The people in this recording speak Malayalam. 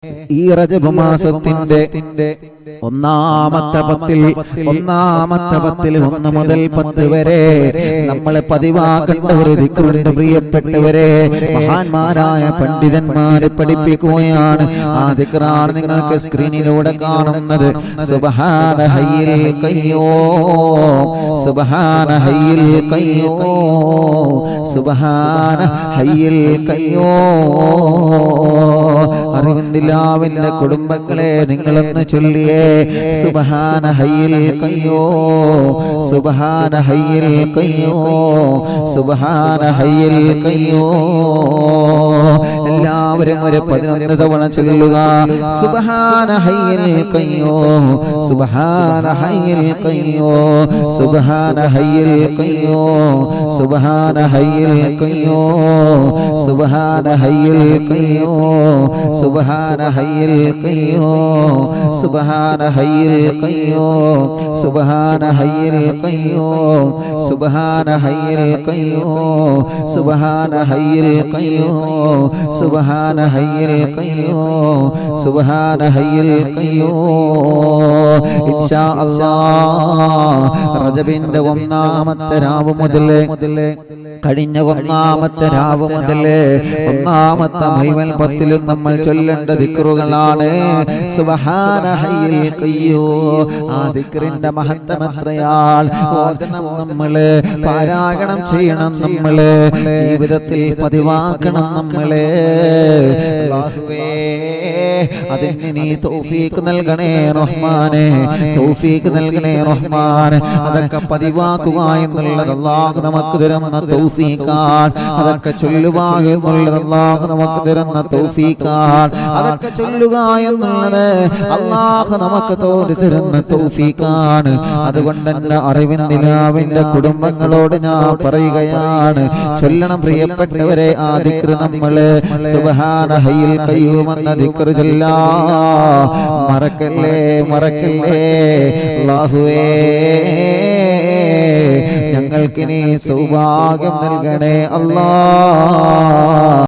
ഈ റജബ് മാസത്തിന്റെ ഒന്നാമത്തെ പത്തിൽ 1 മുതൽ 10 വരെ നമ്മൾ പതിവാക്കേണ്ട ഒരു ദിക്റുണ്ട് പ്രിയപ്പെട്ടവരെ. മഹാന്മാരായ പണ്ഡിതന്മാരെ പഠിപ്പിക്കുകയാണ്. ആ ദിക്റാണ് നിങ്ങൾക്ക് സ്ക്രീനിലൂടെ കാണുന്നത്. സുബ്ഹാന ഹയ്യിൽ ഖയ്യൂം, സുബ്ഹാന ഹയ്യിൽ ഖയ്യൂം, സുബ്ഹാന ഹയ്യിൽ ഖയ്യൂം. അറിവിന്ദിലാവിന്റെ കുടുംബങ്ങളെ നിങ്ങളൊന്ന് ചൊല്ലിയേ. സുബ്ഹാന ഹയ്യിൽ ഖയ്യൂം, സുബ്ഹാന ഹയ്യിൽ ഖയ്യൂം, സുബ്ഹാന ഹയ്യിൽ ഖയ്യൂം. എല്ലാവരും ഒരു 11 തവണ ചൊല്ലുക. സുബ്ഹാന ഹയ്യിൽ ഖയ്യൂം, സുബ്ഹാന ഹയ്യിൽ ഖയ്യൂം, സുബ്ഹാന ഹയ്യിൽ ഖയ്യൂം, സുബ്ഹാന ഹയ്യിൽ ഖയ്യൂം, സുബ്ഹാന ഹയ്യിൽ ഖയ്യൂം, സുബ്ഹാന ഹയ്യിൽ ഖയ്യൂം, സുബ്ഹാന ഹയ്യിൽ ഖയ്യൂം, സുബ്ഹാന ഹയ്യിൽ ഖയ്യൂം, സുബ്ഹാന ഹയ്യിൽ ഖയ്യൂം, സുബ്ഹാന ഹയ്യിൽ ഖയ്യൂം, സുബ്ഹാന ഹയ്യിൽ ഖയ്യൂം, സുബ്ഹാന ഹയ്യിൽ ഖയ്യൂം. ഇൻഷാ അല്ലാഹ് റജബിന്റെ 1-ാമത്തെ രാവ് മുതൽ കഴിഞ്ഞ 1-ാമത്തെ രാവ് മുതൽ 1-ാമത്തെ മുഴുവൻ 10ലും നമ്മൾ ചൊല്ലേണ്ട ദിക്റുകളാണ്. സുബ്ഹാന ഹയ്യിൽ ഖയ്യൂം. ആ ദിക്റിന്റെ മഹത്വം എത്രയാൽ ഓതണം, നമ്മള് പാരായണം ചെയ്യണം, നമ്മള് ജീവിതത്തിൽ പതിവാക്കണം. നമ്മള് അല്ലാഹുവേ അതിന് നീ തൗഫീഖ് നൽകണേ റഹ്മാനെ, തൗഫീഖ് നൽകണേ റഹ്മാനെ. അതൊക്കെ പതിവാക്കുക എന്നുള്ളത് അല്ലാഹു നമുക്ക് തരുന്ന തൗഫീഖാണ്. അതൊക്കെ ചൊല്ലുക എന്നുള്ളത് അല്ലാഹു നമുക്ക് തരുന്ന തൗഫീഖാണ്. അതൊക്കെ ചൊല്ലുക എന്നുള്ളത് അല്ലാഹു നമുക്ക് തരുന്ന തൗഫീഖാണ്. അതുകൊണ്ട് തന്നെ അറിവിന്ദിലാവിന്റെ കുടുംബങ്ങളോട് ഞാൻ പറയുകയാണ്, ചൊല്ലണം പ്രിയപ്പെട്ടവരെ. ആ ദിക്ർ നമ്മള് സുബ്ഹാന ഹയ്യിൽ ഖയ്യൂം എന്ന ദിക്ർ ചൊല്ലാ മറക്കല്ലേ, മറക്കല്ലേ. അല്ലാഹുവേ ഞങ്ങൾക്ക് നീ സൗഭാഗ്യം നൽകണേ അല്ലാഹ്.